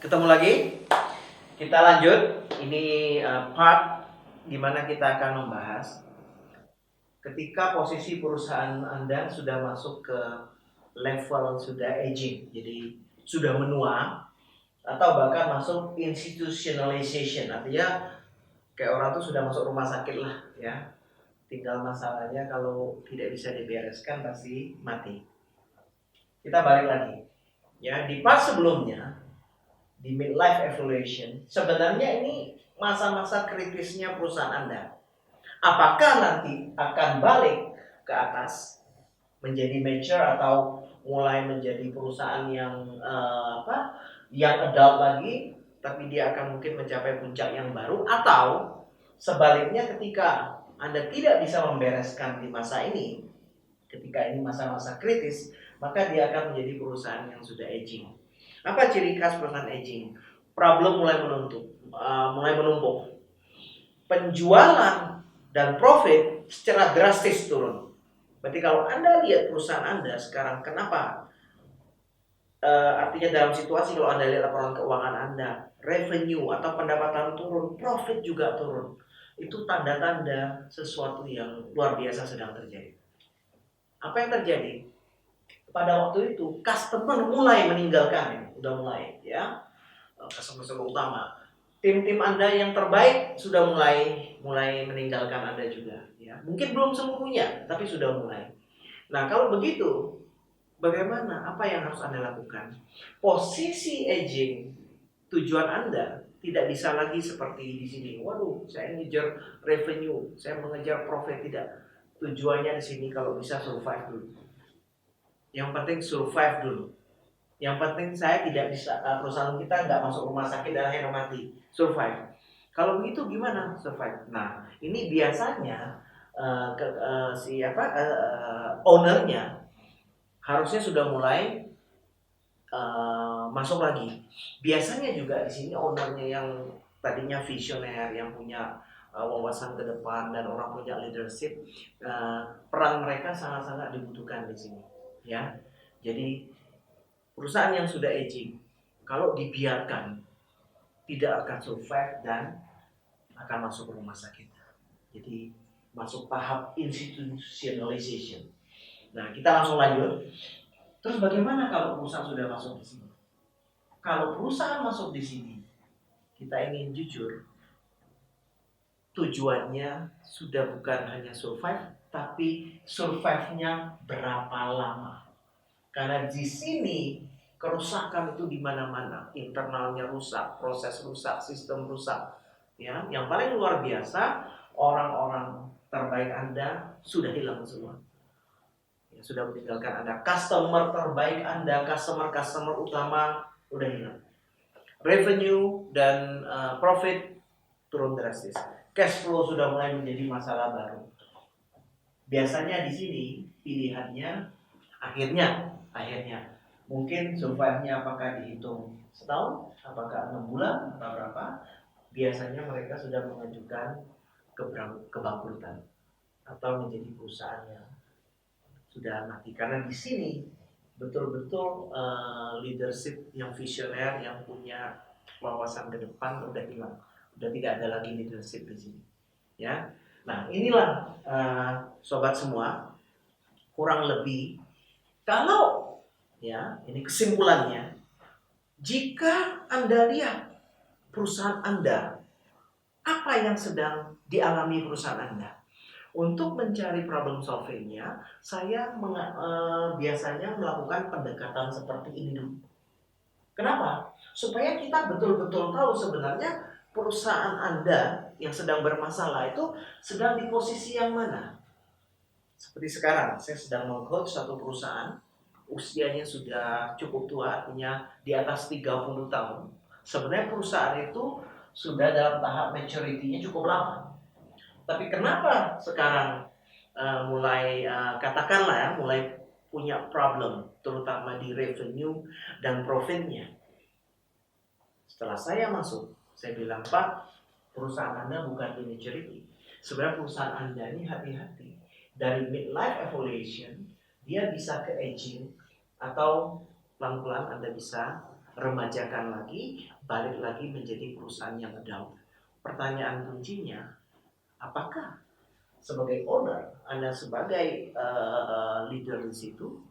Ketemu lagi. Kita lanjut. Ini part di mana kita akan membahas ketika posisi perusahaan Anda sudah masuk ke level sudah aging, jadi sudah menua, atau bahkan masuk institutionalization, artinya kayak orang tuh sudah masuk rumah sakit lah ya. Tinggal masalahnya kalau tidak bisa dibereskan pasti mati. Kita balik lagi ya, di part sebelumnya di midlife evaluation, sebenarnya ini masa-masa kritisnya perusahaan Anda. Apakah nanti akan balik ke atas menjadi mature atau mulai menjadi perusahaan yang yang adult lagi, tapi dia akan mungkin mencapai puncak yang baru, atau sebaliknya ketika Anda tidak bisa membereskan di masa ini, ketika ini masa-masa kritis, maka dia akan menjadi perusahaan yang sudah aging. Apa ciri khas perusahaan aging? Problem mulai menumpuk. Penjualan dan profit secara drastis turun. Berarti kalau Anda lihat perusahaan Anda sekarang, kenapa? Artinya dalam situasi kalau Anda lihat laporan keuangan Anda, revenue atau pendapatan turun, profit juga turun. Itu tanda-tanda sesuatu yang luar biasa sedang terjadi. Apa yang terjadi? Pada waktu itu customer mulai meninggalkan, udah mulai ya, customer utama. Tim-tim Anda yang terbaik sudah mulai meninggalkan Anda juga ya. Mungkin belum seluruhnya, tapi sudah mulai. Nah, kalau begitu bagaimana? Apa yang harus Anda lakukan? Posisi aging tujuan Anda tidak bisa lagi seperti di sini. Waduh, saya ngejar revenue, saya mengejar profit, tidak. Tujuannya di sini kalau bisa survive dulu. Yang penting survive dulu. Yang penting saya tidak bisa, perusahaan kita nggak masuk rumah sakit dan akhirnya mati. Survive. Kalau begitu gimana survive? Nah, ini biasanya ownernya harusnya sudah mulai masuk lagi. Biasanya juga di sini ownernya yang tadinya visioner, yang punya wawasan ke depan dan orang punya leadership, peran mereka sangat-sangat dibutuhkan di sini. Ya, jadi perusahaan yang sudah aging, kalau dibiarkan tidak akan survive dan akan masuk rumah sakit. Jadi masuk tahap institutionalization. Nah, kita langsung lanjut. Terus bagaimana kalau perusahaan sudah masuk di sini? Kalau perusahaan masuk di sini, kita ingin jujur, tujuannya sudah bukan hanya survive, tapi survive-nya berapa lama. Karena di sini kerusakan itu di mana-mana, internalnya rusak, proses rusak, sistem rusak. Ya, yang paling luar biasa, orang-orang terbaik Anda sudah hilang semua. Ya, sudah meninggalkan Anda. Customer terbaik Anda, customer utama udah hilang. Revenue dan profit turun drastis. Cash flow sudah mulai menjadi masalah baru. Biasanya di sini pilihannya akhirnya mungkin survive-nya apakah dihitung setahun, apakah 6 bulan atau berapa. Biasanya mereka sudah mengajukan kebangkrutan atau menjadi perusahaan yang sudah mati. Karena di sini betul-betul leadership yang visioner, yang punya wawasan ke depan udah hilang, udah tidak ada lagi leadership di sini. Ya, nah inilah sobat semua, kurang lebih kalau ya ini kesimpulannya, jika Anda lihat perusahaan Anda, apa yang sedang dialami perusahaan Anda? Untuk mencari problem solvingnya, saya biasanya melakukan pendekatan seperti ini dulu. Kenapa? Supaya kita betul-betul tahu sebenarnya perusahaan Anda yang sedang bermasalah itu sedang di posisi yang mana. Seperti sekarang, saya sedang meng-coach satu perusahaan, usianya sudah cukup tua, artinya di atas 30 tahun. Sebenarnya perusahaan itu sudah dalam tahap maturity-nya cukup lama. Tapi kenapa sekarang katakanlah mulai punya problem, terutama di revenue dan profitnya. Setelah saya masuk, saya bilang, Pak, perusahaan Anda bukan di maturity. Sebenarnya perusahaan Anda ini hati-hati. Dari midlife evaluation, dia bisa ke aging, atau pelan-pelan Anda bisa remajakan lagi, balik lagi menjadi perusahaan yang down. Pertanyaan kuncinya, apakah sebagai owner, Anda sebagai leader di situ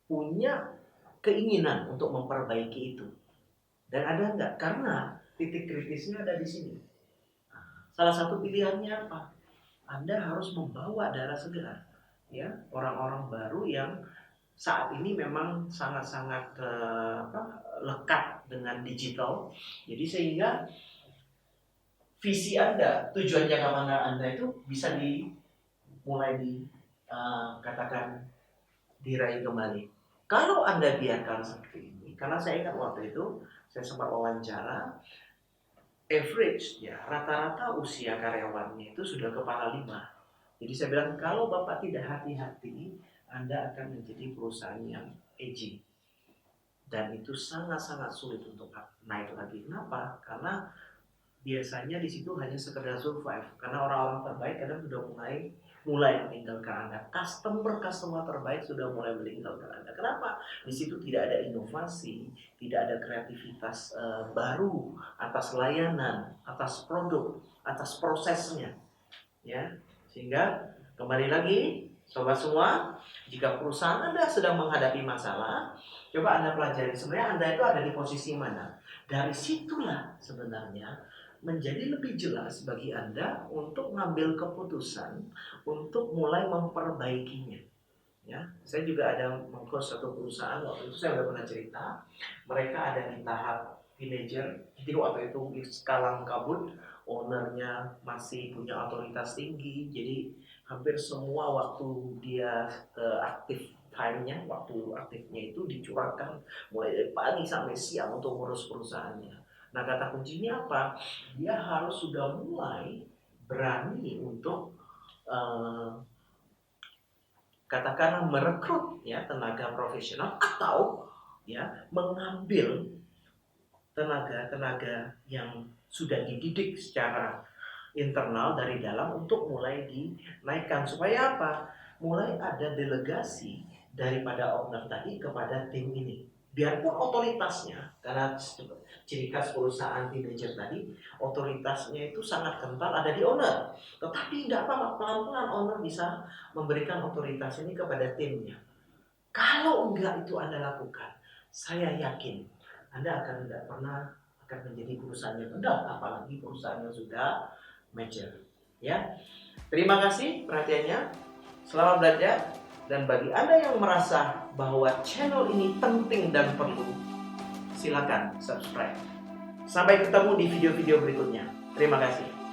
punya keinginan untuk memperbaiki itu? Dan ada enggak? Karena titik kritisnya ada di sini. Salah satu pilihannya apa? Anda harus membawa darah segar, ya, orang-orang baru yang saat ini memang sangat-sangat lekat dengan digital. Jadi sehingga visi Anda, tujuan jangka panjang Anda itu bisa mulai katakan diraih kembali. Kalau Anda biarkan seperti ini, karena saya ingat waktu itu saya sempat wawancara, average ya rata-rata usia karyawannya itu sudah kepala 5. Jadi saya bilang kalau Bapak tidak hati-hati, Anda akan menjadi perusahaan yang aging. Dan itu sangat-sangat sulit untuk naik lagi. Kenapa? Karena biasanya di situ hanya sekedar survive. Karena orang-orang terbaik kadang sudah mulai meninggalkan Anda. Customer terbaik sudah mulai meninggalkan Anda. Kenapa? Di situ tidak ada inovasi, tidak ada kreativitas baru atas layanan, atas produk, atas prosesnya. Ya, sehingga kembali lagi, sobat semua, jika perusahaan Anda sedang menghadapi masalah, coba Anda pelajari sebenarnya Anda itu ada di posisi mana. Dari situlah sebenarnya menjadi lebih jelas bagi Anda untuk mengambil keputusan untuk mulai memperbaikinya. Ya, saya juga ada mengurus satu perusahaan, waktu itu saya sudah pernah cerita, mereka ada di tahap villager, jadi waktu itu di Kalang Kabut, ownernya masih punya otoritas tinggi, jadi hampir semua waktu dia aktif time-nya, waktu aktifnya itu dicurahkan mulai dari pagi sampai siang untuk mengurus perusahaannya. Nah, kata kuncinya apa? Dia harus sudah mulai berani untuk katakanlah merekrut ya tenaga profesional atau ya mengambil tenaga-tenaga yang sudah dididik secara internal dari dalam untuk mulai dinaikkan supaya apa? Mulai ada delegasi daripada owner tadi kepada tim ini. Biarpun otoritasnya, karena ciri khas perusahaan teenager tadi, otoritasnya itu sangat kental ada di owner. Tetapi tidak apa-apa, pelan-pelan owner bisa memberikan otoritas ini kepada timnya. Kalau enggak itu Anda lakukan, saya yakin Anda akan tidak pernah akan menjadi perusahaan yang rendah, apalagi perusahaan yang sudah mature. Ya, terima kasih perhatiannya. Selamat belajar. Dan bagi Anda yang merasa bahwa channel ini penting dan perlu, silakan subscribe. Sampai ketemu di video-video berikutnya. Terima kasih.